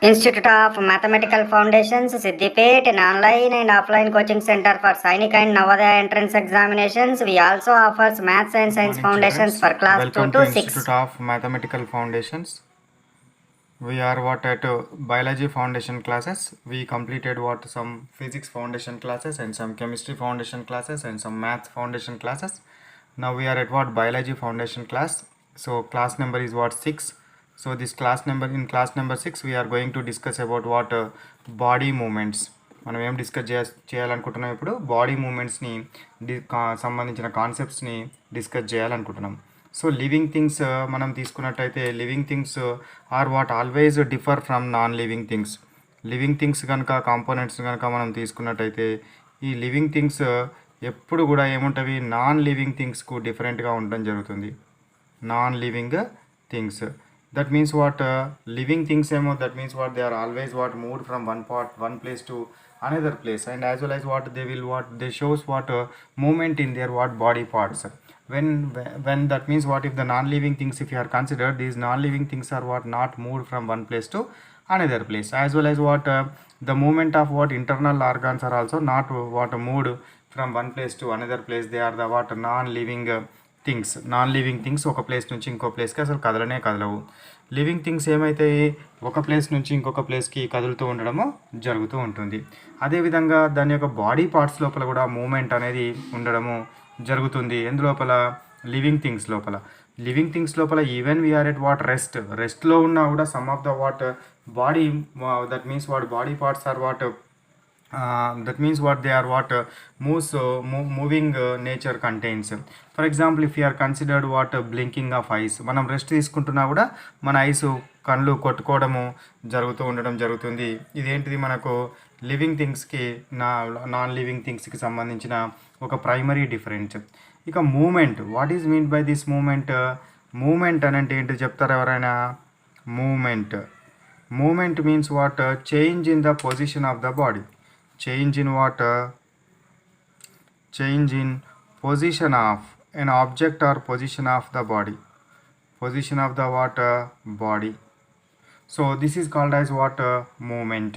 Institute of Mathematical Foundations, Siddipet, an online and offline coaching center for Sainik and Navodaya entrance examinations. We also offers Maths and Science Foundations for class 2 Welcome to to 6. Institute of Mathematical Foundations. We are at biology foundation classes. We completed some physics foundation classes and some chemistry foundation classes and some math foundation classes. Now we are at biology foundation class. So class number is 6. So this class number 6 we are going to discuss about body movements. మనం ఏం discuss చేయాలనుకుంటున్నాం ఇప్పుడు body మూమెంట్స్ని సంబంధించిన కాన్సెప్ట్స్ని discuss చేయాలనుకుంటున్నాం. So living things మనం తీసుకున్నట్టయితే living things are what always differ from non living things. Living things కనుక కాంపోనెంట్స్ కనుక మనం తీసుకున్నట్టయితే ఈ లివింగ్ థింగ్స్ ఎప్పుడు కూడా ఏముంటవి నాన్ లివింగ్ థింగ్స్కు డిఫరెంట్గా ఉండడం జరుగుతుంది. Non living things that means living things that means they are always moved from one place to another place, and as well as they shows movement in their body parts. When that means if the non living things, if you are considered, these non living things are not moved from one place to another place, as well as the movement of internal organs are also not moved from one place to another place. They are the non living non living things ఒక place నుంచి ఇంకో ప్లేస్కి అసలు కదలనే కదలవు. Living things ఏమైతే ఒక place నుంచి ఇంకొక ప్లేస్కి కదులుతూ ఉండడము జరుగుతూ ఉంటుంది. అదేవిధంగా దాని యొక్క బాడీ పార్ట్స్ లోపల కూడా మూమెంట్ అనేది ఉండడము జరుగుతుంది. ఎందులోపల లివింగ్ థింగ్స్ లోపల ఈవెన్ వీఆర్ ఎట్ రెస్ట్లో ఉన్నా కూడా some of the body that means body parts are that means they are moving nature contains. For example, if you are considered blinking of eyes, మనం rest తీసుకుంటున్నా కూడా మన ice కళ్ళు కొట్టుకోవడము జరుగుతూ ఉండడం జరుగుతుంది. ఇదేంటిది మనకు లివింగ్ థింగ్స్కి నాన్ లివింగ్ థింగ్స్కి సంబంధించిన ఒక ప్రైమరీ డిఫరెన్స్. ఇక movement, what is mean by this movement అని అంటే ఏంటి చెప్తారు ఎవరైనా? Movement means change in the position of the body. Change in position of an object or position of the body. Body. So this is called as movement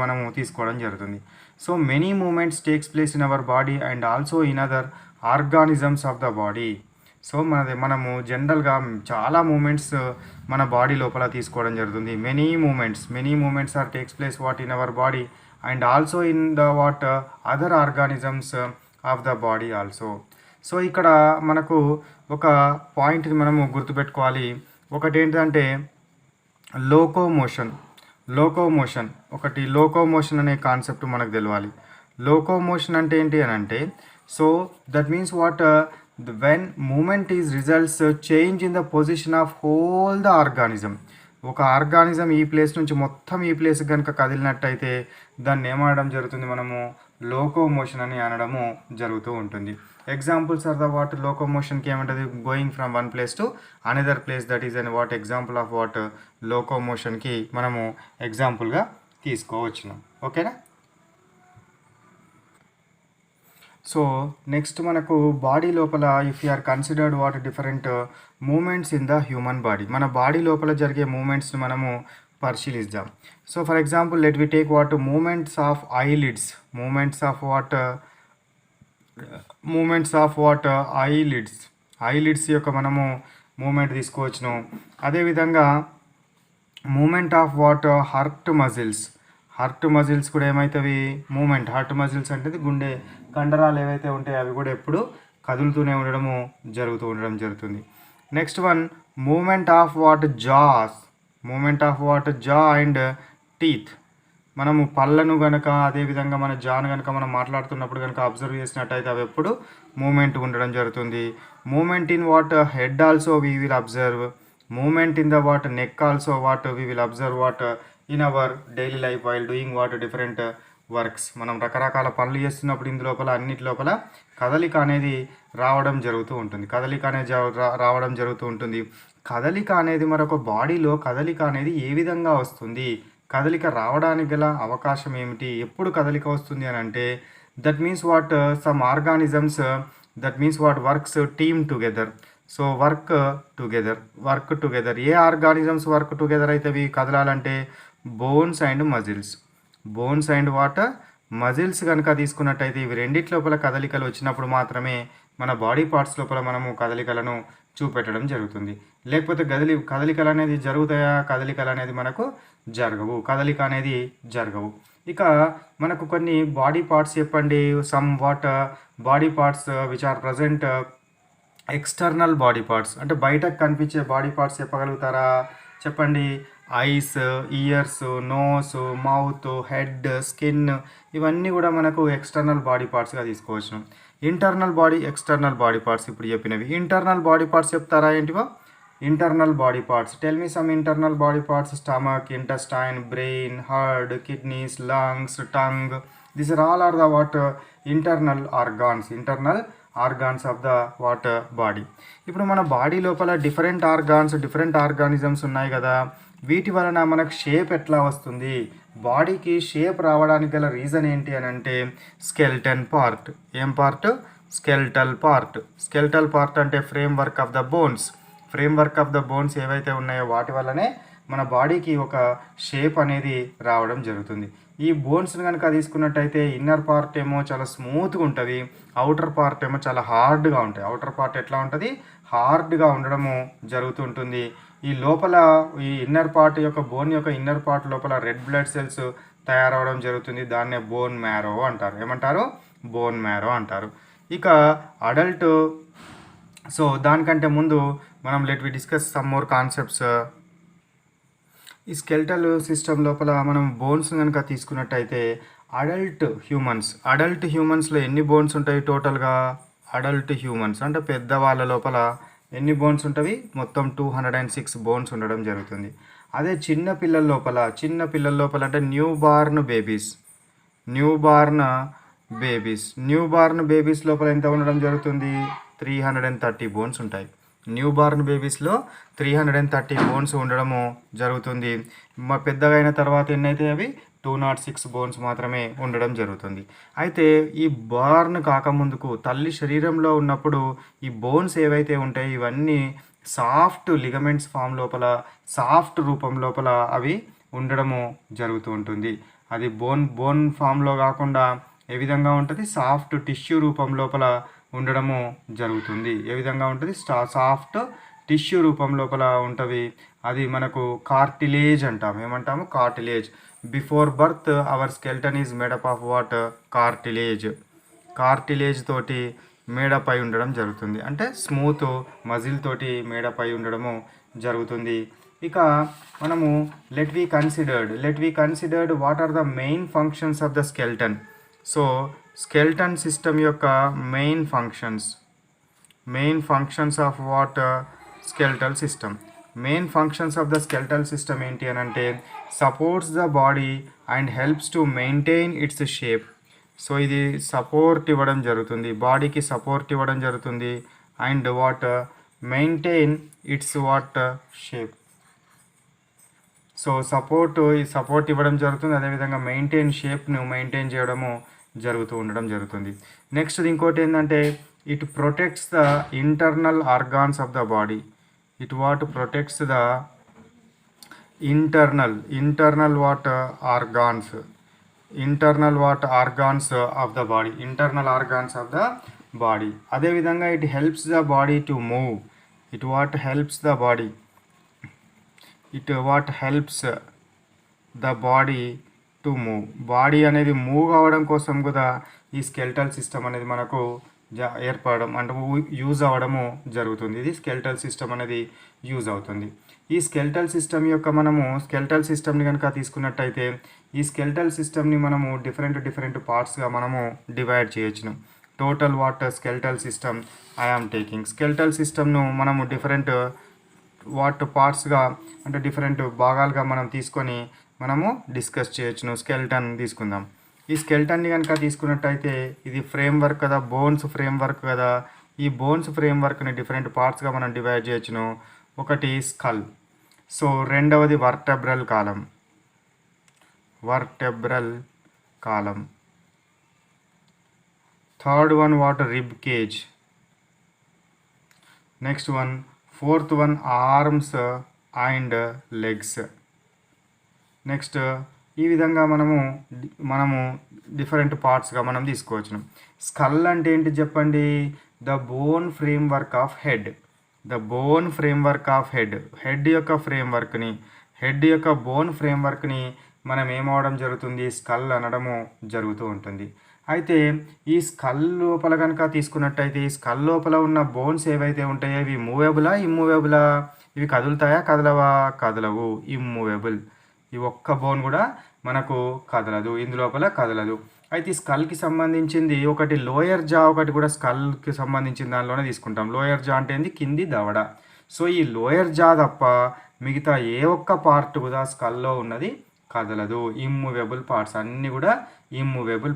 మనము తీసుకోవడం జరుగుతుంది. So many movements takes place in our body and also in other organisms of the body. So మనము జనరల్గా చాలా movements మన body లోపల తీసుకోవడం జరుగుతుంది. Many movements are takes place in our body and also in the other organisms of the body also. So ఇక్కడ మనకు ఒక పాయింట్ని మనము గుర్తుపెట్టుకోవాలి. ఒకటి ఏంటంటే లోకోమోషన్ అనే కాన్సెప్ట్ మనకు తెలియాలి. లోకోమోషన్ అంటే ఏంటి అని అంటే, so that means when movement is results change in the position of whole the organism. ఒక ఆర్గానిజం ఈ ప్లేస్ నుంచి మొత్తం ఈ ప్లేస్ కనుక కదిలినట్టయితే దాన్ని ఏమనడం జరుగుతుంది, మనము లోకోమోషన్ అని అనడము జరుగుతూ ఉంటుంది. ఎగ్జాంపుల్స్ ఆర్ ద లోకోమోషన్కి ఏమంటుంది? Going from one place to another place, that is an example of లోకోమోషన్కి మనము ఎగ్జాంపుల్గా తీసుకోవచ్చును. ఓకేనా? సో నెక్స్ట్ మనకు బాడీ లోపల if you are considered different movements in the human body, మన బాడీ లోపల జరిగే మూమెంట్స్ని మనము పరిశీలిద్దాం. So for example let we take movements of eyelids. Eyelids యొక్క మనము మూమెంట్ తీసుకోవచ్చును. అదేవిధంగా మూమెంట్ ఆఫ్ హార్ట్ మజిల్స్ కూడా ఏమవుతాయి మూమెంట్. హార్ట్ మజిల్స్ అంటే గుండె కండరాలు ఏవైతే ఉంటాయో అవి కూడా ఎప్పుడు కదులుతూనే జరుగుతుంది. నెక్స్ట్ మూమెంట్ ఆఫ్ జా అండ్ టీత్. మనము పళ్ళను కనుక అదేవిధంగా మన జాను కనుక మనం మాట్లాడుతున్నప్పుడు కనుక అబ్జర్వ్ చేసినట్టయితే అవి ఎప్పుడు మూమెంట్ ఉండడం జరుగుతుంది. Movement in head also we will observe. Movement in the neck also we will observe in our daily life while doing different works. మనం రకరకాల పనులు చేస్తున్నప్పుడు ఇందులోపల అన్నిటి లోపల కదలిక అనేది రావడం జరుగుతూ ఉంటుంది. కదలిక అనేది మరొక బాడీలో కదలిక అనేది ఏ విధంగా వస్తుంది, కదలిక రావడానికి గల అవకాశం ఏమిటి, ఎప్పుడు కదలిక వస్తుంది అని అంటే, that means some organisms that means works team together. So work together a organisms work together అయితే అవి కదలాలంటే bones and muscles. Bones and what muscles కనుక తీసుకున్నట్టయితే ఇవి రెండిటి లోపల కదలికలు వచ్చినప్పుడు మాత్రమే మన బాడీ పార్ట్స్ లోపల మనము కదలికలను చూపెట్టడం జరుగుతుంది. లేకపోతే కదలికలు అనేది జరుగుతాయా? కదలికలు అనేది మనకు జరగవు. కదలిక అనేది జరగవు. ఇక మనకు కొన్ని బాడీ పార్ట్స్ చెప్పండి. Some what body parts which are present external body parts, అంటే బయటకు కనిపించే బాడీ పార్ట్స్ చెప్పగలుగుతారా? చెప్పండి. Eyes, ears, nose, mouth, head, skin, ఇవన్నీ కూడా మనకు ఎక్స్టర్నల్ బాడీ పార్ట్స్గా తీసుకోవచ్చు. Internal body, external body parts ఇప్పుడు చెప్పినవి. ఇంటర్నల్ బాడీ పార్ట్స్ చెప్తారా ఏంటివో? Internal body parts. Tell me some internal body parts. Stomach, intestine, brain, heart, kidneys, lungs, tongue. These are all are the what internal organs of the what body. ఇప్పుడు మన body లోపల different organisms ఉన్నాయి కదా, వీటి వలన మనకు shape ఎట్లా వస్తుంది? బాడీకి షేప్ రావడానికి గల రీజన్ ఏంటి అని అంటే స్కెల్టన్ పార్ట్. ఏం part? Skeletal part. Skeletal part అంటే framework of the bones ఏవైతే ఉన్నాయో వాటి వల్లనే మన బాడీకి ఒక షేప్ అనేది రావడం జరుగుతుంది. ఈ బోన్స్ని కనుక తీసుకున్నట్టయితే ఇన్నర్ పార్ట్ ఏమో చాలా స్మూత్గా ఉంటుంది, అవుటర్ పార్ట్ ఏమో చాలా హార్డ్గా ఉంటాయి. అవుటర్ పార్ట్ ఎట్లా ఉంటుంది? హార్డ్గా ఉండడము జరుగుతుంటుంది. ఈ లోపల ఈ ఇన్నర్ పార్ట్ యొక్క బోన్ యొక్క ఇన్నర్ పార్ట్ లోపల రెడ్ బ్లడ్ సెల్స్ తయారవడం జరుగుతుంది. దాన్నే బోన్ మ్యారో అంటారు. ఏమంటారు? బోన్ మ్యారో అంటారు. ఇక అడల్ట్, సో దానికంటే ముందు మనం let we discuss some more concepts. ఈ స్కెల్టల్ సిస్టమ్ లోపల మనం బోన్స్ కనుక తీసుకున్నట్టయితే అడల్ట్ హ్యూమన్స్లో ఎన్ని బోన్స్ ఉంటాయి టోటల్గా? అడల్ట్ హ్యూమన్స్ అంటే పెద్దవాళ్ళ లోపల ఎన్ని బోన్స్ ఉంటాయి? మొత్తం 206 బోన్స్ ఉండడం జరుగుతుంది. అదే చిన్న పిల్లల లోపల అంటే న్యూ బార్న్ బేబీస్ లోపల ఎంత ఉండడం జరుగుతుంది? 330 బోన్స్ ఉంటాయి. న్యూ బార్న్ బేబీస్లో 330 బోన్స్ ఉండడము జరుగుతుంది. పెద్దగా అయిన తర్వాత ఎన్నైతే అవి 206 బోన్స్ మాత్రమే ఉండడం జరుగుతుంది. అయితే ఈ బార్న్ కాకముందుకు తల్లి శరీరంలో ఉన్నప్పుడు ఈ బోన్స్ ఏవైతే ఉంటాయో ఇవన్నీ సాఫ్ట్ లిగమెంట్స్ ఫామ్ లోపల, సాఫ్ట్ రూపం లోపల అవి ఉండడము జరుగుతూ ఉంటుంది. అది బోన్ ఫామ్లో కాకుండా ఏ విధంగా ఉంటుంది? సాఫ్ట్ టిష్యూ రూపం లోపల ఉండడము జరుగుతుంది. ఏ విధంగా ఉంటుంది? సాఫ్ట్ టిష్యూ రూపం లోపల ఉంటుంది. అది మనకు కార్టిలేజ్ అంటాం. ఏమంటాము? Cartilage. Before birth our skeleton is made up of what? Cartilage తోటి మేడప్ అయి ఉండడం జరుగుతుంది. అంటే స్మూత్ మజిల్ తోటి మేడప్ అయి ఉండడము జరుగుతుంది. ఇక మనము let we considered what are the main functions of the skeleton. So skeleton system యొక్క main functions of what? Skeletal system. Main functions of the skeletal system ఏంటి అని అంటే supports the body and helps to maintain its shape. So ఇది సపోర్ట్ ఇవ్వడం జరుగుతుంది, బాడీకి support ఇవ్వడం జరుగుతుంది. And what? Maintain its what? Shape. So support ఇవ్వడం జరుగుతుంది. అదేవిధంగా షేప్ను మెయింటైన్ చేయడము జరుగుతూ ఉండడం జరుగుతుంది. నెక్స్ట్ ఇంకోటి ఏంటంటే it protects the internal organs of the body. It what? Protects the internal what? Organs of the body. Internal organs of the body. అదేవిధంగా it helps the body to move. It what? Helps the body. It what? Helps the body to move. Body అనేది move కావడం కోసం కూడా ఈ skeletal system అనేది మనకు ఏర్పడడం అంటే యూజ్ అవ్వడము జరుగుతుంది. ఇది స్కెల్టల్ సిస్టమ్ అనేది యూజ్ అవుతుంది. ఈ స్కెల్టల్ సిస్టమ్ని కనుక తీసుకున్నట్టయితే ఈ స్కెల్టల్ సిస్టమ్ని మనము డిఫరెంట్ పార్ట్స్గా మనము డివైడ్ చేయొచ్చును. Total what? Skeletal system I am taking. Skeletal సిస్టమ్ను మనము డిఫరెంట్ వాట్ పార్ట్స్గా అంటే డిఫరెంట్ భాగాలుగా మనం తీసుకొని మనము డిస్కస్ చేయొచ్చును. స్కెల్టన్ తీసుకుందాం. ఈ స్కెల్టన్ని కనుక తీసుకున్నట్టయితే ఇది ఫ్రేమ్వర్క్ కదా, బోన్స్ ఫ్రేమ్వర్క్ కదా. ఈ బోన్స్ ఫ్రేమ్వర్క్ని డిఫరెంట్ పార్ట్స్గా మనం డివైడ్ చేయొచ్చును. ఒకటి స్కల్. సో రెండవది vertebral column. Third one what? Rib cage. Next one, fourth one arms and legs. Next ఈ విధంగా మనము డిఫరెంట్ పార్ట్స్గా మనం తీసుకోవచ్చును. స్కల్ అంటే ఏంటి చెప్పండి? The bone framework of head. The bone framework of head. Head యొక్క బోన్ ఫ్రేమ్వర్క్ని మనం ఏమవడం జరుగుతుంది? స్కల్ అనడము జరుగుతూ ఉంటుంది. అయితే ఈ స్కల్ లోపల కనుక తీసుకున్నట్టయితే ఈ స్కల్ లోపల ఉన్న బోన్స్ ఏవైతే ఉంటాయో ఇవి మూవేబులా ఇమ్మూవేబులా? ఇవి కదులుతాయా కదలవా? కదలవు, ఇమ్మూవేబుల్. ఈ ఒక్క బోన్ కూడా మనకు కదలదు, ఇందులోపల కదలదు. అయితే ఈ స్కల్కి సంబంధించింది ఒకటి లోయర్ జా, ఒకటి కూడా స్కల్కి సంబంధించిన దానిలోనే తీసుకుంటాం. లోయర్ జా అంటే ఏంది? కింది దవడ. సో ఈ లోయర్ జా తప్ప మిగతా ఏ ఒక్క పార్ట్ కూడా స్కల్లో ఉన్నది కదలదు. ఇమ్మూవేబుల్ పార్ట్స్ అన్నీ కూడా ఇమ్మూవేబుల్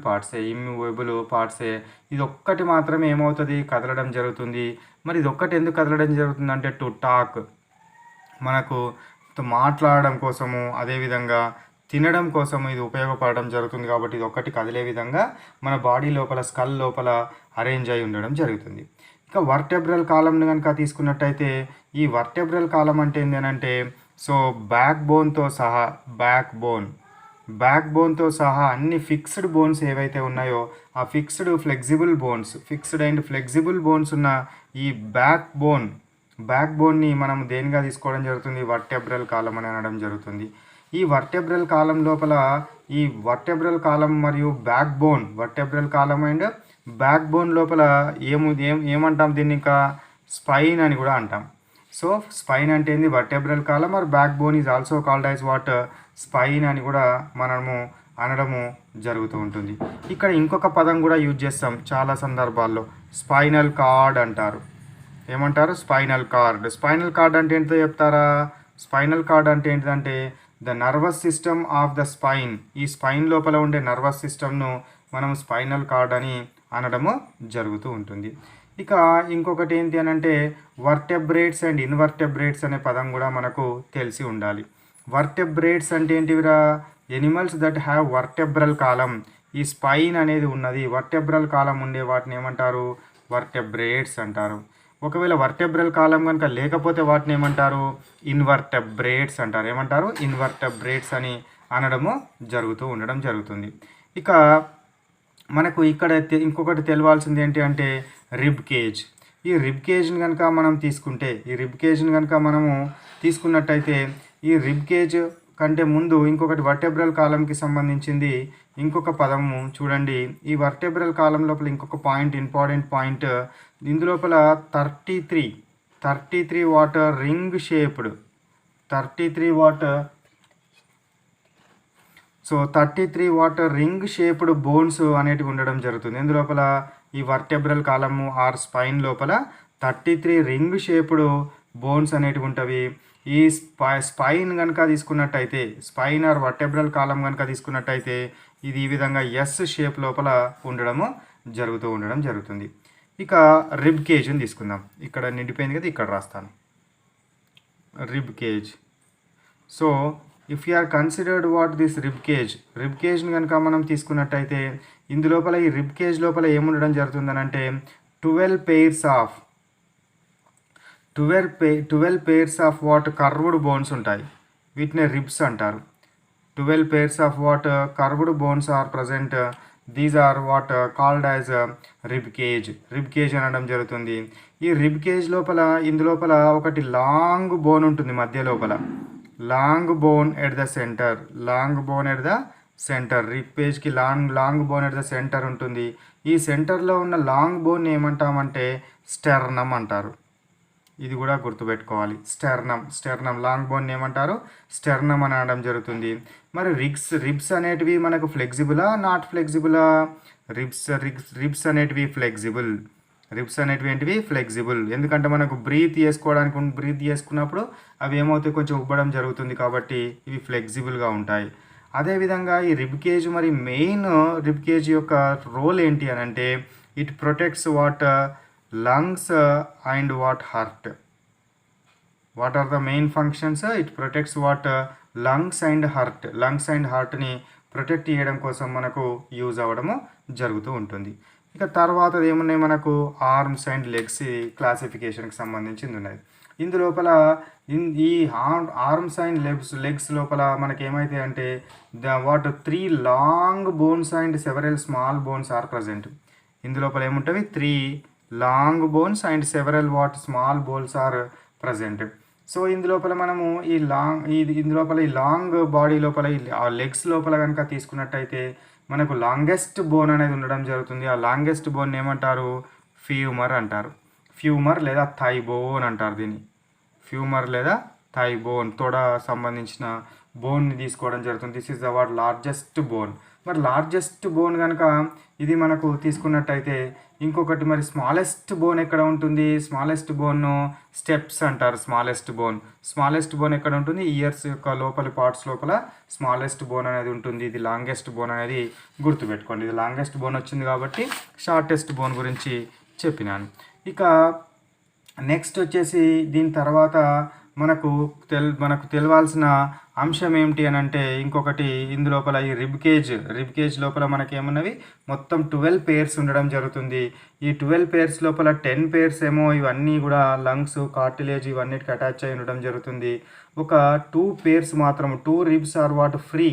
పార్ట్సే. ఇది ఒక్కటి మాత్రమే ఏమవుతుంది? కదలడం జరుగుతుంది. మరి ఇది ఒక్కటి ఎందుకు కదలడం జరుగుతుంది అంటే టు టాక్, మనకు మాట్లాడడం కోసము, అదేవిధంగా తినడం కోసము ఇది ఉపయోగపడడం జరుగుతుంది. కాబట్టి ఇది ఒక్కటి కదిలే విధంగా మన బాడీ లోపల స్కల్ లోపల అరేంజ్ అయి ఉండడం జరుగుతుంది. ఇక వర్టెబ్రల్ కాలంని కనుక తీసుకున్నట్టయితే ఈ వర్టెబ్రల్ కాలం అంటే ఏంటంటే సో బ్యాక్ బోన్తో సహా అన్ని ఫిక్స్డ్ బోన్స్ ఏవైతే ఉన్నాయో ఆ ఫిక్స్డ్ అండ్ ఫ్లెక్సిబుల్ బోన్స్ ఉన్న ఈ బ్యాక్ బోన్ని మనం దేనిగా తీసుకోవడం జరుగుతుంది? వర్టెబ్రల్ కాలం అని అనడం జరుగుతుంది. ఈ వర్టెబ్రల్ కాలం లోపల ఈ వర్టెబ్రల్ కాలం మరియు vertebral column and back bone లోపల ఏమంటాం? దీన్ని ఇంకా స్పైన్ అని కూడా అంటాం. సో స్పైన్ అంటే ఏంది? Vertebral column or back bone is also called as what? Spine అని కూడా మనము అనడము జరుగుతూ ఉంటుంది. ఇక్కడ ఇంకొక పదం కూడా యూజ్ చేస్తాం చాలా సందర్భాల్లో, స్పైనల్ కార్డ్ అంటారు. ఏమంటారు? స్పైనల్ కార్డ్ అంటే ఏంటో చెప్తారా? స్పైనల్ కార్డ్ అంటే ఏంటిదంటే the nervous system of the spine. ఈ స్పైన్ లోపల ఉండే నర్వస్ సిస్టమ్ను మనం స్పైనల్ కార్డ్ అని అనడము జరుగుతూ ఉంటుంది. ఇక ఇంకొకటి ఏంటి అని అంటే వర్టెబ్రేట్స్ అండ్ ఇన్వర్టెబ్రేట్స్ అనే పదం కూడా మనకు తెలిసి ఉండాలి. వర్టెబ్రేట్స్ అంటే ఏంటివిరా? ఎనిమల్స్ దట్ హ్యావ్ వర్టెబ్రల్ కాలం. ఈ స్పైన్ అనేది ఉన్నది, వర్టెబ్రల్ కాలం ఉండే వాటిని ఏమంటారు? వర్టెబ్రేట్స్ అంటారు. ఒకవేళ వర్టెబ్రల్ కాలం కనుక లేకపోతే వాటిని ఏమంటారు? ఇన్వర్టెబ్రేట్స్ అంటారు. ఏమంటారు? ఇన్వర్టెబ్రేట్స్ అని అనడము ఉండడం జరుగుతుంది. ఇక మనకు ఇక్కడ ఇంకొకటి తెలవాల్సింది ఏంటి అంటే రిబ్ కేజ్. ఈ రిబ్ కేజ్ని కనుక మనం తీసుకున్నట్టయితే ఈ రిబ్ కేజ్ కంటే ముందు ఇంకొకటి వర్టెబ్రల్ కాలంకి సంబంధించింది ఇంకొక పదము చూడండి. ఈ వర్టెబ్రల్ కాలం లోపల ఇంకొక ఇంపార్టెంట్ పాయింట్, ఇందులోపల 33 water ring shaped 33 water ring shaped bones అనేటివి ఉండడం జరుగుతుంది. ఇందులోపల ఈ వర్టెబ్రల్ కాలము ఆర్ స్పైన్ లోపల 33 రింగ్ షేప్డ్ బోన్స్ అనేటివి ఉంటవి. ఈ స్పైన్ కనుక తీసుకున్నట్టయితే, స్పైన్ ఆర్ వర్టెబ్రల్ కాలం కనుక తీసుకున్నట్టయితే ఇది ఈ విధంగా ఎస్ షేప్ లోపల ఉండడం జరుగుతుంది. ఇక రిబ్ కేజ్ని తీసుకుందాం. ఇక్కడ నిండిపోయింది కదా, ఇక్కడ రాస్తాను rib cage. So if you are considered what this rib కేజ్ని కనుక మనం తీసుకున్నట్టయితే ఇందులోపల ఈ రిబ్ కేజ్ లోపల ఏముండడం జరుగుతుందని అంటే 12 pairs of what curved bones ఉంటాయి. వీటిని రిబ్స్ అంటారు. 12 pairs of what curved bones are present. These are what called as rib cage అనడం జరుగుతుంది. ఈ రిబ్ కేజ్ లోపల ఇందులోపల ఒకటి లాంగ్ బోన్ ఉంటుంది మధ్య లోపల, long bone at the center. Rib కేజ్కి long bone at the center ఉంటుంది. ఈ సెంటర్లో ఉన్న లాంగ్ బోన్ ఏమంటామంటే స్టెర్నమ్ అంటారు. ఇది కూడా గుర్తుపెట్టుకోవాలి. స్టెర్నమ్ లాంగ్ బోన్ ఏమంటారు? స్టెర్నమ్ అని అనడం జరుగుతుంది. మరి రిబ్స్ అనేటివి మనకు ఫ్లెక్సిబులా నాట్ ఫ్లెక్సిబులా? రిబ్స్ అనేటివి ఫ్లెక్సిబుల్. ఎందుకంటే మనకు బ్రీత్ చేసుకున్నప్పుడు అవి ఏమవుతాయి? కొంచెం ఉబ్బడం జరుగుతుంది. కాబట్టి ఇవి ఫ్లెక్సిబుల్గా ఉంటాయి. అదేవిధంగా ఈ రిబ్ కేజ్, మరి మెయిన్ రిబ్ కేజ్ యొక్క రోల్ ఏంటి అని అంటే it protects what lungs and what heart. What are the main functions? It protects what lungs and heartని ప్రొటెక్ట్ చేయడం కోసం మనకు యూజ్ అవ్వడము జరుగుతూ ఉంటుంది. ఇక తర్వాత ఏమున్నాయి మనకు ఆర్మ్స్ అండ్ లెగ్స్ క్లాసిఫికేషన్కి సంబంధించింది ఉన్నది. ఇందులోపల ఈ ఆర్మ్స్ అండ్ లెగ్స్ లోపల మనకి ఏమైతాయి అంటే what 3 long bones and several small bones are present. ఇందులోపల ఏముంటవి 3 long bones and several what small bones are present. So ఇందులోపల మనము ఇందులోపల ఈ లాంగ్ బాడీ లోపల ఆ లెగ్స్ లోపల కనుక తీసుకున్నట్టయితే మనకు లాంగెస్ట్ బోన్ అనేది ఉండడం జరుగుతుంది. ఆ లాంగెస్ట్ బోన్ ఏమంటారు? ఫ్యూమర్ అంటారు. ఫ్యూమర్ లేదా థై బోన్ అంటారు దీన్ని. ఫ్యూమర్ లేదా థై బోన్, తొడ సంబంధించిన బోన్ని తీసుకోవడం జరుగుతుంది. This is our largest bone. మరి లార్జెస్ట్ బోన్ కనుక ఇది మనకు తీసుకున్నట్టయితే ఇంకొకటి మరి స్మాలెస్ట్ బోన్ ఎక్కడ ఉంటుంది? స్మాలెస్ట్ బోన్ను స్టెప్స్ అంటారు. స్మాలెస్ట్ బోన్ ఎక్కడ ఉంటుంది? ఇయర్స్ యొక్క లోపలి పార్ట్స్ లోపల స్మాలెస్ట్ బోన్ అనేది ఉంటుంది. ఇది లాంగెస్ట్ బోన్ అనేది గుర్తుపెట్టుకోండి. ఇది లాంగెస్ట్ బోన్ వచ్చింది కాబట్టి షార్టెస్ట్ బోన్ గురించి చెప్పినాను. ఇక నెక్స్ట్ వచ్చేసి దీని తర్వాత మనకు తెలవాల్సిన అంశం ఏమిటి అని అంటే ఇంకొకటి ఇందులోపల ఈ రిబ్ కేజ్ లోపల మనకి ఏమన్నవి మొత్తం 12 పేర్స్ ఉండడం జరుగుతుంది. ఈ 12 పేర్స్ లోపల 10 పేర్స్ ఏమో ఇవన్నీ కూడా లంగ్స్, కార్టిలేజ్ ఇవన్నిటికి అటాచ్ అయి ఉండడం జరుగుతుంది. ఒక 2 పేర్స్ మాత్రం 2 ribs are what free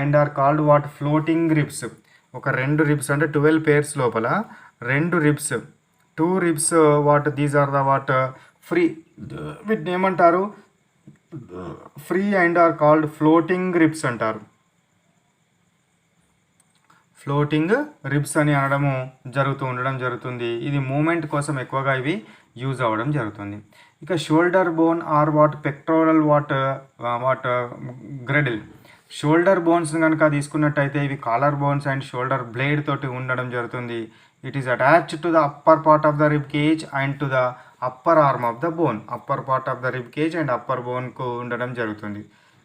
and are called what floating ribs. ఒక 2 రిబ్స్ అంటే 12 పేర్స్ లోపల 2 ribs 2 ribs what these are the what free, వీటిని ఏమంటారు? Free and are called floating ribs అంటారు. ఫ్లోటింగ్ రిబ్స్ అని అనడము ఉండడం జరుగుతుంది. ఇది మూమెంట్ కోసం ఎక్కువగా ఇవి యూజ్ అవ్వడం జరుగుతుంది. ఇక shoulder bone or what pectoral what girdle. Shoulder bones కనుక తీసుకున్నట్టయితే ఇవి collar bones and shoulder blade తోటి ఉండడం జరుగుతుంది. It is attached to the upper part of the rib cage and to the upper arm of the bone. Upper part of the rib cage and upper బోన్కు ఉండడం జరుగుతుంది.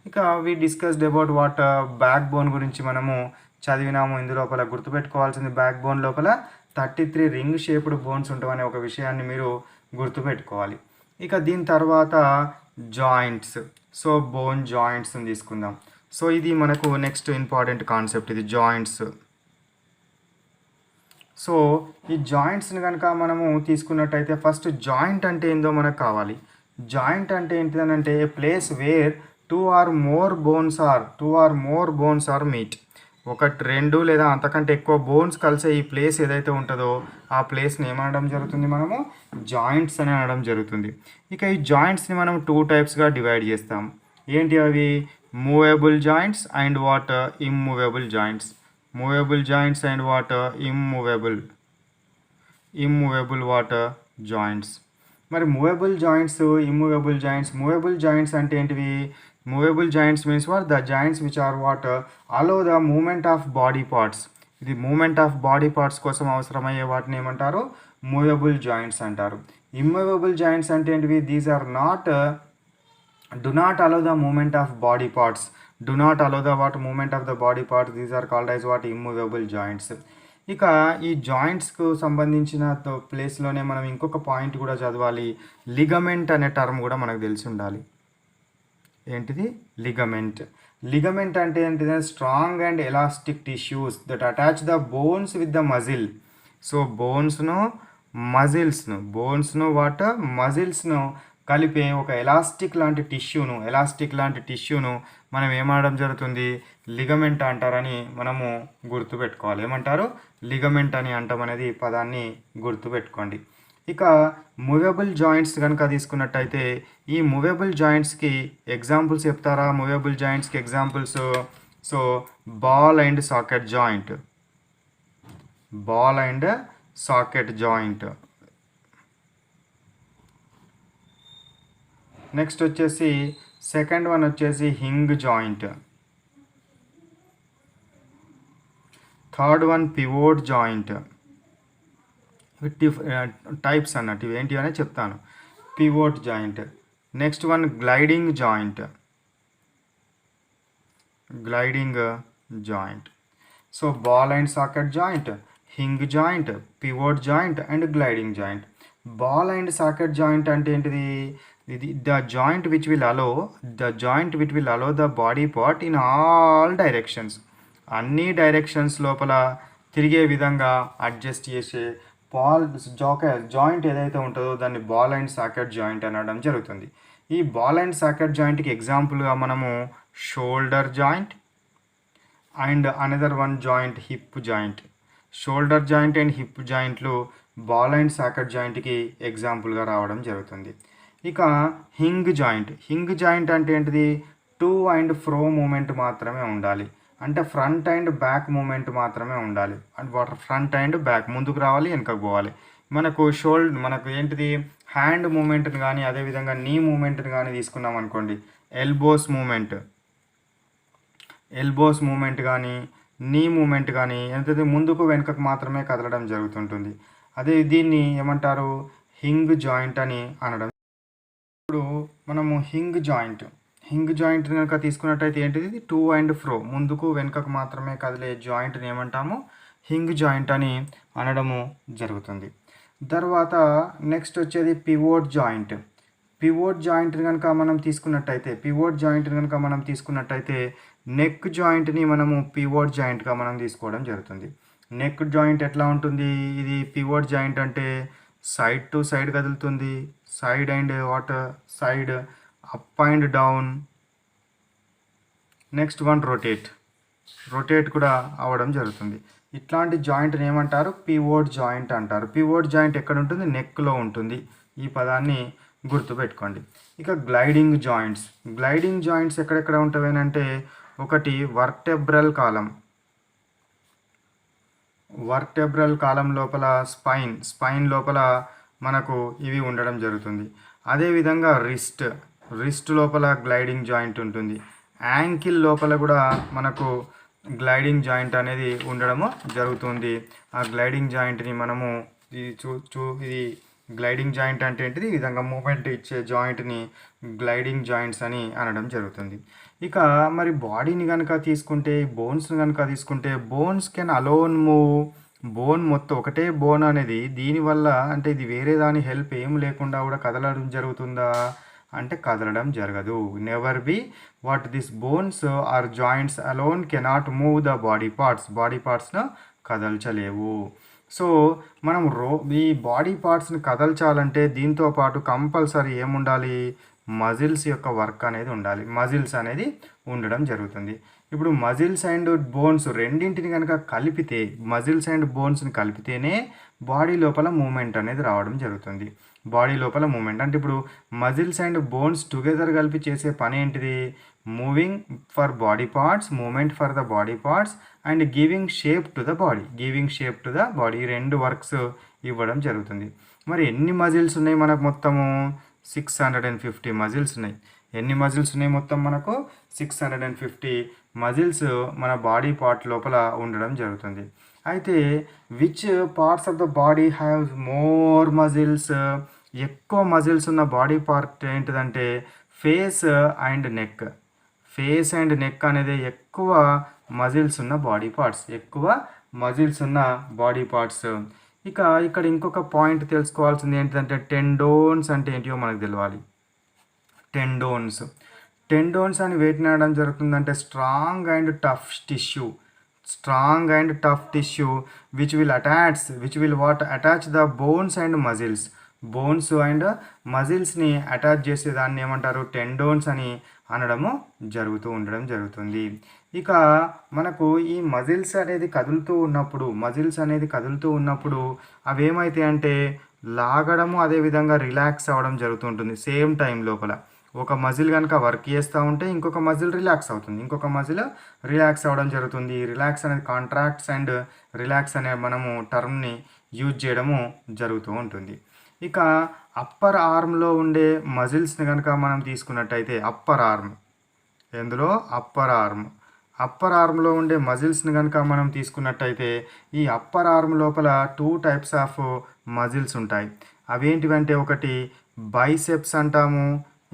ఇక we discussed about what backbone గురించి మనము చదివినాము. ఇందులోపల గుర్తుపెట్టుకోవాల్సింది back bone లోపల 33 ring shaped bones ఉంటామనే ఒక విషయాన్ని మీరు గుర్తుపెట్టుకోవాలి. ఇక దీని తర్వాత జాయింట్స్. సో బోన్ జాయింట్స్ని తీసుకుందాం. సో ఇది మనకు నెక్స్ట్ ఇంపార్టెంట్ కాన్సెప్ట్, ఇది జాయింట్స్. సో ఈ జాయింట్స్ని కనుక మనము తీసుకున్నట్టయితే ఫస్ట్ జాయింట్ అంటే ఏందో మనకు కావాలి. జాయింట్ అంటే ఏంటిదనంటే a place where 2 or more bones are meet. 1-2 లేదా అంతకంటే ఎక్కువ బోన్స్ కలిసే ఈ ప్లేస్ ఏదైతే ఉంటుందో ఆ ప్లేస్ని ఏమనడం జరుగుతుంది? మనము జాయింట్స్ అని అనడం జరుగుతుంది. ఇక ఈ జాయింట్స్ని మనం 2 టైప్స్గా డివైడ్ చేస్తాం. ఏంటి అవి? Movable joints and what immovable joints. Movable joints and what immovable what joints. మరి మూవబుల్ జాయింట్స్, ఇమ్మూవబుల్ జాయింట్స్ అంటే ఏంటివి? Movable joints means what the joints which are what allow the movement of body parts. ఇది movement of body parts కోసం అవసరమయ్యే వాటిని ఏమంటారు? Movable joints అంటారు. Immovable joints అంటే ఏంటివి? These are not do not allow the movement of body parts. Movement of the body parts. These are called as what immovable joints. ఇక ఈ జాయింట్స్కు సంబంధించిన ప్లేస్లోనే మనం ఇంకొక పాయింట్ కూడా చదవాలి. లిగమెంట్ అనే టర్మ్ కూడా మనకు తెలిసి ఉండాలి. ఏంటిది? లిగమెంట్ అంటే ఏంటిది? Strong and elastic tissues that attach the bones with the muscle. So బోన్స్ను మజిల్స్ను కలిపే ఒక ఎలాస్టిక్ లాంటి టిష్యూను మనం ఏమనడం జరుగుతుంది? లిగమెంట్ అంటారని మనము గుర్తుపెట్టుకోవాలి. ఏమంటారు? లిగమెంట్ అని అంటాం అనేది పదాన్ని గుర్తుపెట్టుకోండి. ఇక మూవబుల్ జాయింట్స్ కనుక తీసుకున్నట్టయితే ఈ మూవబుల్ జాయింట్స్కి ఎగ్జాంపుల్స్ చెప్తారా? మూవబుల్ జాయింట్స్కి examples. So ball and socket joint. Next వచ్చేసి సెకండ్ వన్ వచ్చేసి hinge joint. Third one pivot joint. Types అన్నట్టు ఇవి ఏంటి అనేది చెప్తాను. Pivot joint. Next one gliding joint. So ball and socket joint, hinge joint, pivot joint and gliding joint. Ball and socket joint అంటే ఏంటిది? ఇది the joint which will allow the body part in all directions. అన్ని directions లోపల తిరిగే విధంగా adjust చేసే joint ఏదైతే ఉంటుందో దాన్ని బాల్ అండ్ సాకెట్ జాయింట్ అనడం జరుగుతుంది. ఈ బాల్ అండ్ సాకెట్ జాయింట్కి ఎగ్జాంపుల్గా మనము shoulder joint and another one joint hip joint. Shoulder joint and hip జాయింట్లు బాల్ అండ్ సాకెట్ జాయింట్కి ఎగ్జాంపుల్గా రావడం జరుగుతుంది. ఇక హింగ్ జాయింట్ అంటే ఏంటిది? టు అండ్ ఫ్రో మూమెంట్ మాత్రమే ఉండాలి, అంటే ఫ్రంట్ అండ్ బ్యాక్ మూమెంట్ మాత్రమే ఉండాలి. అంటే ఫ్రంట్ అండ్ బ్యాక్, ముందుకు రావాలి వెనుకకు పోవాలి. మనకు ఏంటిది? హ్యాండ్ మూమెంట్ని కానీ అదేవిధంగా నీ మూమెంట్ని కానీ తీసుకున్నాం అనుకోండి, ఎల్బోస్ మూమెంట్ కానీ నీ మూమెంట్ కానీ ఎంతది ముందుకు వెనుకకు మాత్రమే కదలడం జరుగుతుంటుంది. అదే దీన్ని ఏమంటారు? హింగ్ జాయింట్ అని అనడం. ఇప్పుడు మనము హింగ్ జాయింట్ కనుక తీసుకున్నట్టయితే ఏంటిది? టు అండ్ ఫ్రో, ముందుకు వెనుకకు మాత్రమే కదిలే జాయింట్ని ఏమంటాము? హింగ్ జాయింట్ అని అనడము జరుగుతుంది. తర్వాత నెక్స్ట్ వచ్చేది పివోట్ జాయింట్ని కనుక మనం తీసుకున్నట్టయితే నెక్ జాయింట్ని మనము పివోట్ జాయింట్గా మనం తీసుకోవడం జరుగుతుంది. నెక్ జాయింట్ ఎట్లా ఉంటుంది? ఇది పివోట్ జాయింట్ అంటే సైడ్ టు సైడ్ కదులుతుంది, side up and down. Next one rotate కూడా అవ్వడం జరుగుతుంది. ఇట్లాంటి జాయింట్ని ఏమంటారు? పివోట్ జాయింట్ అంటారు. పివోట్ జాయింట్ ఎక్కడ ఉంటుంది? నెక్లో ఉంటుంది. ఈ పదాన్ని గుర్తుపెట్టుకోండి. ఇక గ్లైడింగ్ జాయింట్స్ ఎక్కడెక్కడ ఉంటావేనంటే, ఒకటి వర్టెబ్రల్ కాలం లోపల స్పైన్ లోపల మనకు ఇవి ఉండడం జరుగుతుంది. అదేవిధంగా రిస్ట్ లోపల గ్లైడింగ్ జాయింట్ ఉంటుంది. యాంకిల్ లోపల కూడా మనకు గ్లైడింగ్ జాయింట్ అనేది ఉండడము జరుగుతుంది. ఆ గ్లైడింగ్ జాయింట్ని మనము ఇది గ్లైడింగ్ జాయింట్ అంటే ఏంటిది? ఈ విధంగా మూమెంట్ ఇచ్చే జాయింట్ని గ్లైడింగ్ జాయింట్స్ అని అనడం జరుగుతుంది. ఇక మరి బాడీని కనుక తీసుకుంటే, bones can alone move. Bone మొత్తం ఒకటే బోన్ అనేది దీనివల్ల, అంటే ఇది వేరే దాని హెల్ప్ ఏం లేకుండా కూడా కదలడం జరుగుతుందా అంటే కదలడం జరగదు. Never be what this bones are joints alone cannot move the body పార్ట్స్ను కదల్చలేవు. సో మనం ఈ బాడీ పార్ట్స్ని కదల్చాలంటే దీంతో పాటు కంపల్సరీ ఏముండాలి? మజిల్స్ యొక్క వర్క్ అనేది ఉండాలి, మజిల్స్ అనేది ఉండడం జరుగుతుంది. ఇప్పుడు మజిల్స్ అండ్ బోన్స్ రెండింటిని కనుక కలిపితే, మజిల్స్ అండ్ బోన్స్ని కలిపితేనే బాడీ లోపల మూమెంట్ అనేది రావడం జరుగుతుంది. బాడీ లోపల మూమెంట్ అంటే ఇప్పుడు మజిల్స్ అండ్ బోన్స్ టుగెదర్ కలిపి చేసే పని ఏంటిది? Moving for body parts, movement for the body parts and giving shape to the body. ఈ రెండు వర్క్స్ ఇవ్వడం జరుగుతుంది. మరి ఎన్ని మజిల్స్ ఉన్నాయి మనకు? మొత్తము 650 మజిల్స్ ఉన్నాయి. ఎన్ని మజిల్స్ ఉన్నాయి మొత్తం మనకు? 650 మజిల్స్ మన బాడీ పార్ట్ లోపల ఉండడం జరుగుతుంది. అయితే which parts of the body have more muscles? ఎక్కువ మజిల్స్ ఉన్న బాడీ పార్ట్ ఏంటిదంటే ఫేస్ అండ్ నెక్ అనేది ఎక్కువ మజిల్స్ ఉన్న బాడీ పార్ట్స్. ఇక ఇక్కడ ఇంకొక పాయింట్ తెలుసుకోవాల్సింది ఏంటంటే టెండోన్స్ అంటే ఏంటియో మనకు తెలియాలి. టెండోన్స్ అని వేటిని అనడం జరుగుతుందంటే strong and tough tissue which will attach the bones and మజిల్స్ని అటాచ్ చేసే దాన్ని ఏమంటారు? టెండోన్స్ అని అనడము ఉండడం జరుగుతుంది. ఇక మనకు ఈ మజిల్స్ అనేది కదులుతూ ఉన్నప్పుడు అవి ఏమైతాయి అంటే లాగడము, అదేవిధంగా రిలాక్స్ అవ్వడం జరుగుతూ ఉంటుంది. సేమ్ టైం లోపల ఒక మజిల్ కనుక వర్క్ చేస్తూ ఉంటే ఇంకొక మజిల్ రిలాక్స్ అవ్వడం జరుగుతుంది. రిలాక్స్ అనేది కాంట్రాక్ట్స్ అండ్ రిలాక్స్ అనే మనము టర్మ్ని యూజ్ చేయడము జరుగుతూ ఉంటుంది. ఇక అప్పర్ ఆర్మ్లో ఉండే మజిల్స్ని కనుక మనం తీసుకున్నట్టయితే అప్పర్ ఆర్మ్లో ఉండే మజిల్స్ని కనుక మనం తీసుకున్నట్టయితే ఈ అప్పర్ ఆర్మ్ లోపల 2 టైప్స్ ఆఫ్ మజిల్స్ ఉంటాయి. అవేంటివంటే ఒకటి బైసెప్స్ అంటాము,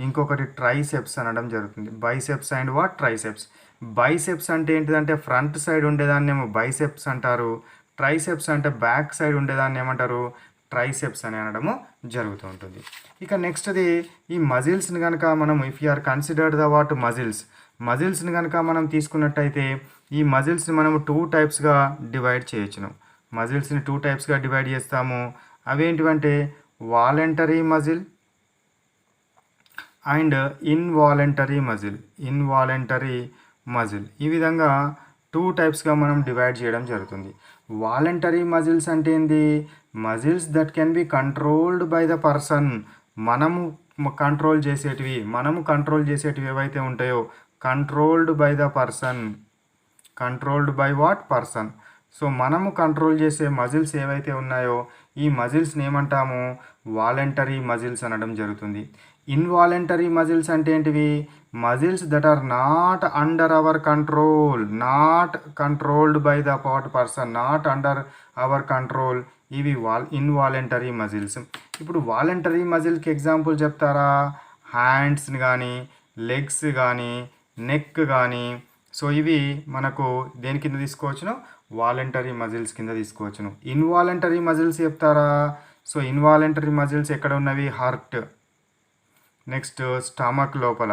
ఇంకొకటి ట్రైసెప్స్ అనడం జరుగుతుంది. Biceps and triceps. బైసెప్స్ అంటే ఏంటిదంటే ఫ్రంట్ సైడ్ ఉండేదాన్ని ఏమో బైసెప్స్ అంటారు. ట్రైసెప్స్ అంటే బ్యాక్ సైడ్ ఉండేదాన్ని ఏమంటారు? ట్రైసెప్స్ అని అనడము జరుగుతూ ఉంటుంది. ఇక నెక్స్ట్ది ఈ మజిల్స్ని కనుక మనం if you are considered the మజిల్స్ని కనుక మనం తీసుకున్నట్టయితే ఈ మజిల్స్ని మనము 2 టైప్స్గా డివైడ్ చేయొచ్చును. మజిల్స్ని 2 టైప్స్గా డివైడ్ చేస్తాము. అవేంటివంటే voluntary muscle and involuntary muscle. ఈ విధంగా 2 టైప్స్గా మనం డివైడ్ చేయడం జరుగుతుంది. వాలంటరీ మజిల్స్ అంటే ఏంది? Muscles that can be controlled by the person. మనము కంట్రోల్ చేసేటివి ఏవైతే ఉంటాయో controlled by the person. Controlled by what? Person. So మనము కంట్రోల్ చేసే మజిల్స్ ఏవైతే ఉన్నాయో ఈ మజిల్స్ని ఏమంటాము? వాలంటరీ మజిల్స్ అనడం జరుగుతుంది. ఇన్వాలంటరీ మజిల్స్ అంటే ఏంటివి? Muscles that are not under our control, not controlled by the person, not under our control. ఇవి ఇన్వాలంటరీ మజిల్స్. ఇప్పుడు వాలంటరీ మజిల్కి ఎగ్జాంపుల్ చెప్తారా? హ్యాండ్స్ని కానీ, లెగ్స్ కానీ, నెక్ కానీ. సో ఇవి మనకు దేని కింద తీసుకోవచ్చును? వాలంటరీ మజిల్స్ కింద తీసుకోవచ్చును. ఇన్వాలంటరీ మజిల్స్ చెప్తారా? సో ఇన్వాలంటరీ మజిల్స్ ఎక్కడ ఉన్నవి? హార్ట్, నెక్స్ట్ స్టమక్ లోపల,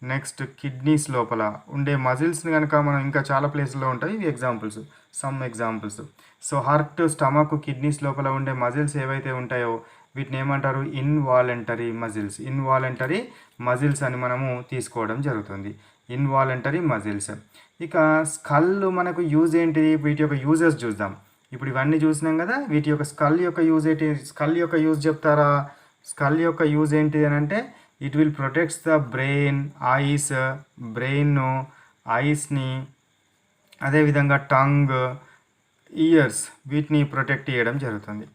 నెక్స్ట్ కిడ్నీస్ లోపల ఉండే మజిల్స్ని కనుక మనం ఇంకా చాలా ప్లేస్లో ఉంటాయి. ఇవి examples, some examples. So heart, stomach, kidneys లోపల ఉండే మజిల్స్ ఏవైతే ఉంటాయో వీటిని ఏమంటారు? Involuntary muscles. ఇన్వాలంటరీ మజిల్స్ అని మనము తీసుకోవడం జరుగుతుంది. Involuntary muscles. ఇక స్కల్ మనకు యూజ్ ఏంటి? వీటి యొక్క యూజెస్ చూద్దాం. ఇప్పుడు ఇవన్నీ చూసినాం కదా, వీటి యొక్క స్కల్ యొక్క యూజ్ ఏంటి? స్కల్ యొక్క యూజ్ చెప్తారా? స్కల్ యొక్క యూజ్ ఏంటి అని అంటే it will protects the brain, ఐస్ని, అదేవిధంగా టంగ్, ఇయర్స్, వీటిని ప్రొటెక్ట్ చేయడం జరుగుతుంది.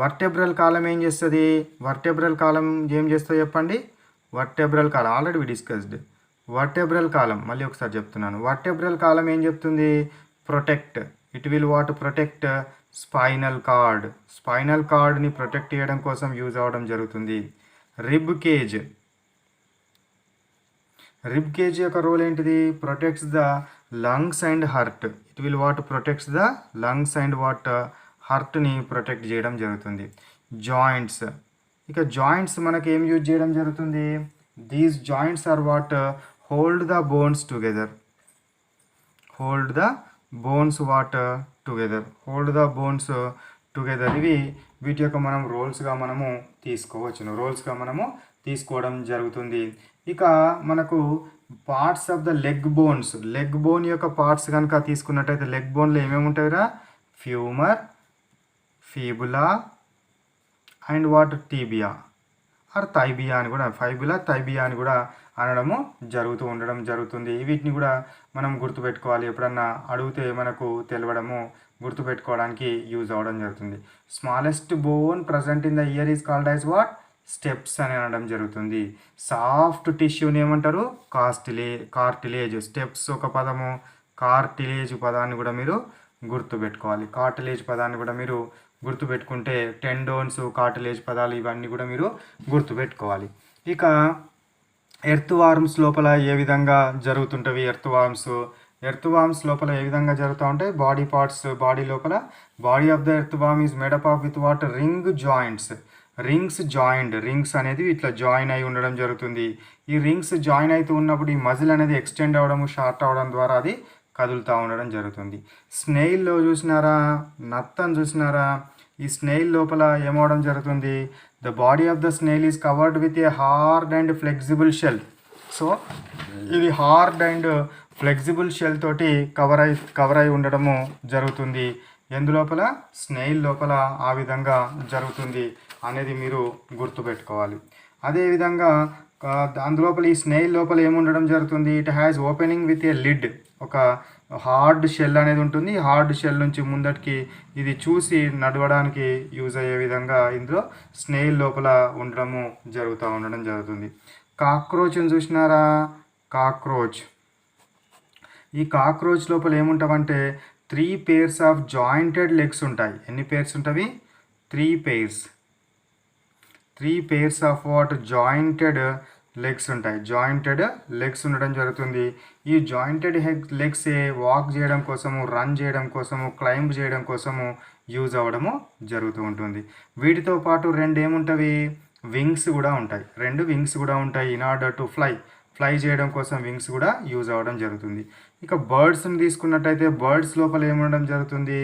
వర్టెబ్రల్ కాలం ఏం చేస్తుంది? వర్టెబ్రల్ కాలం ఏం చేస్తుంది చెప్పండి? Vertebral column already discussed. Vertebral column మళ్ళీ ఒకసారి చెప్తున్నాను. వర్టెబ్రల్ కాలం ఏం చెప్తుంది? Protect. It will protect spinal కార్డ్ని ప్రొటెక్ట్ చేయడం కోసం యూజ్ అవ్వడం జరుగుతుంది. రిబ్ కేజ్ యొక్క రోల్ ఏంటిది? Protects the lungs and heart. It will protects the lungs and హార్ట్ని ప్రొటెక్ట్ చేయడం జరుగుతుంది. జాయింట్స్. ఇక జాయింట్స్ మనకి ఏం యూజ్ చేయడం జరుగుతుంది? These joints are hold the bones together. ఇవి వీటి యొక్క మనం రోల్స్గా మనము తీసుకోవడం జరుగుతుంది. ఇక మనకు parts of the leg bone యొక్క పార్ట్స్ కనుక తీసుకున్నట్టయితే లెగ్ బోన్లో ఏమేమి ఉంటాయిరా? ఫ్యూమర్, ఫీబులా అండ్ టీబియా ఆర్ థైబియా అని కూడా అనడము ఉండడం జరుగుతుంది. వీటిని కూడా మనం గుర్తుపెట్టుకోవాలి. ఎప్పుడన్నా అడిగితే మనకు తెలవడము, గుర్తుపెట్టుకోవడానికి యూజ్ అవ్వడం జరుగుతుంది. Smallest bone present in the year is called as steps అని అనడం జరుగుతుంది. సాఫ్ట్ టిష్యూని ఏమంటారు? కార్టిలేజ్. స్టెప్స్ ఒక పదము, కార్టిలేజ్ పదాన్ని కూడా మీరు గుర్తుపెట్టుకోవాలి. కార్టిలేజ్ పదాన్ని కూడా మీరు గుర్తుపెట్టుకుంటే టెండోన్స్, కార్టిలేజ్ పదాలు ఇవన్నీ కూడా మీరు గుర్తుపెట్టుకోవాలి. ఇక ఎర్త్ వార్మ్స్ లోపల ఏ విధంగా జరుగుతుంటవి? ఎర్త్ వార్మ్స్ లోపల ఏ విధంగా జరుగుతూ ఉంటాయి? బాడీ లోపల body of the earthworm is made up of with ring joints. Rings అనేది ఇట్లా జాయిన్ అయి ఉండడం జరుగుతుంది. ఈ రింగ్స్ జాయిన్ అవుతూ ఉన్నప్పుడు ఈ మజిల్ అనేది ఎక్స్టెండ్ అవ్వడము, షార్ట్ అవ్వడం ద్వారా అది కదులుతూ ఉండడం జరుగుతుంది. స్నేయిల్లో చూసినారా? నత్తను చూసినారా? ఈ స్నేయిల్ లోపల ఏమవడం జరుగుతుంది? The body of the snail is covered with a hard and flexible shell. So ఇది హార్డ్ అండ్ ఫ్లెక్సిబుల్ షెల్ తోటి కవర్ అయి ఉండడము జరుగుతుంది. ఎందులోపల? స్నేయిల్ లోపల ఆ విధంగా జరుగుతుంది అనేది మీరు గుర్తుపెట్టుకోవాలి. అదేవిధంగా అందులోపల ఈ స్నేయిల్ లోపల ఏముండడం జరుగుతుంది? It has opening with a lid. ఒక హార్డ్ షెల్ అనేది ఉంటుంది. హార్డ్ షెల్ నుంచి ముందటికి ఇది చూసి నడవడానికి యూజ్ అయ్యే విధంగా ఇందులో స్నేయిల్ లోపల ఉండడం జరుగుతుంది. కాక్రోచ్ని చూసినారా? ఈ కాక్రోచ్ లోపల ఏముంటామంటే 3 pairs ఆఫ్ జాయింటెడ్ లెగ్స్ ఉంటాయి. ఎన్ని పేర్స్ ఉంటవి? 3 pairs. 3 pairs of jointed legs ఉంటాయి. జాయింటెడ్ లెగ్స్ ఉండడం జరుగుతుంది. ఈ జాయింటెడ్ లెగ్స్ వాక్ చేయడం కోసము, రన్ చేయడం కోసము, క్లైంబ్ చేయడం కోసము యూజ్ అవ్వడము జరుగుతూ ఉంటుంది. వీటితో పాటు 2 ఏముంటవి? వింగ్స్ కూడా ఉంటాయి. 2 వింగ్స్ కూడా ఉంటాయి. ఇన్ ఆర్డర్ టు ఫ్లై చేయడం కోసం వింగ్స్ కూడా యూజ్ అవ్వడం జరుగుతుంది. ఇక బర్డ్స్ని తీసుకున్నట్టయితే బర్డ్స్ లోపల ఏముండడం జరుగుతుంది,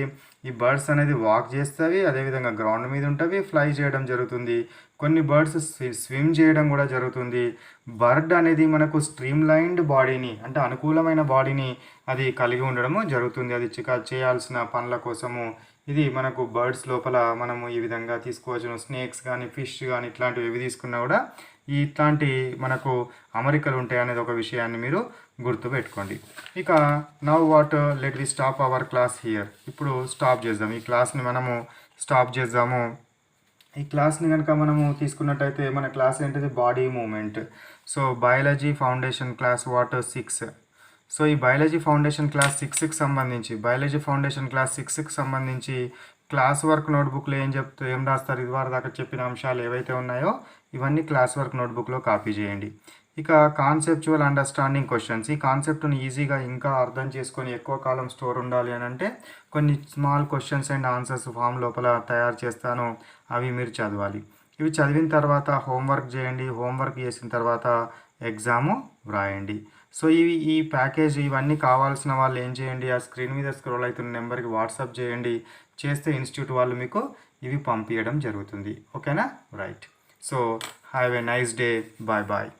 ఈ బర్డ్స్ అనేది వాక్ చేస్తవి, అదేవిధంగా గ్రౌండ్ మీద ఉంటవి, ఫ్లై చేయడం జరుగుతుంది. కొన్ని బర్డ్స్ స్విమ్ చేయడం కూడా జరుగుతుంది. బర్డ్ అనేది మనకు స్ట్రీమ్ లైన్డ్ బాడీని అంటే అనుకూలమైన బాడీని అది కలిగి ఉండడము జరుగుతుంది. అది చేయాల్సిన పనుల కోసము ఇది మనకు బర్డ్స్ లోపల మనము ఈ విధంగా తీసుకోవచ్చు. స్నేక్స్ కానీ ఫిష్ కానీ ఇట్లాంటివి ఏవి తీసుకున్నా కూడా ఇట్లాంటి మనకు అమరికలు ఉంటాయి అనేది ఒక విషయాన్ని మీరు గుర్తుపెట్టుకోండి. ఇక now what let we stop our class here. ఇప్పుడు స్టాప్ చేద్దాం, ఈ క్లాస్ని మనము స్టాప్ చేద్దాము. ఈ క్లాస్ని కనుక మనము తీసుకున్నట్టయితే మన క్లాస్ ఏంటిది, body movement. So biology foundation class what 6. So ఈ బయాలజీ ఫౌండేషన్ క్లాస్ 6కి సంబంధించి క్లాస్ వర్క్ నోట్బుక్లో ఏం రాస్తారు, ఇదివరకు దాకా చెప్పిన అంశాలు ఏవైతే ఉన్నాయో ఇవన్నీ క్లాస్ వర్క్ నోట్బుక్లో కాపీ చేయండి. ఇక కాన్సెప్చువల్ అండర్స్టాండింగ్ క్వశ్చన్స్, ఈ కాన్సెప్ట్ని ఈజీగా ఇంకా అర్థం చేసుకొని ఎక్కువ కాలం స్టోర్ ఉండాలి అని అంటే కొన్ని small questions and answers form లోపల తయారు చేస్తాను, అవి మీరు చదవాలి. ఇవి చదివిన తర్వాత హోంవర్క్ చేయండి, హోంవర్క్ చేసిన తర్వాత ఎగ్జాము వ్రాయండి. సో ఈ ప్యాకేజ్ ఇవన్నీ కావాల్సిన వాళ్ళు ఏం చేయండి, ఆ స్క్రీన్ మీద స్క్రోల్ అవుతున్న నెంబర్కి వాట్సాప్ చేయండి. చేస్తే ఇన్స్టిట్యూట్ వాళ్ళు మీకు ఇవి పంపించడం జరుగుతుంది. ఓకేనా, right. So have a nice day, bye bye.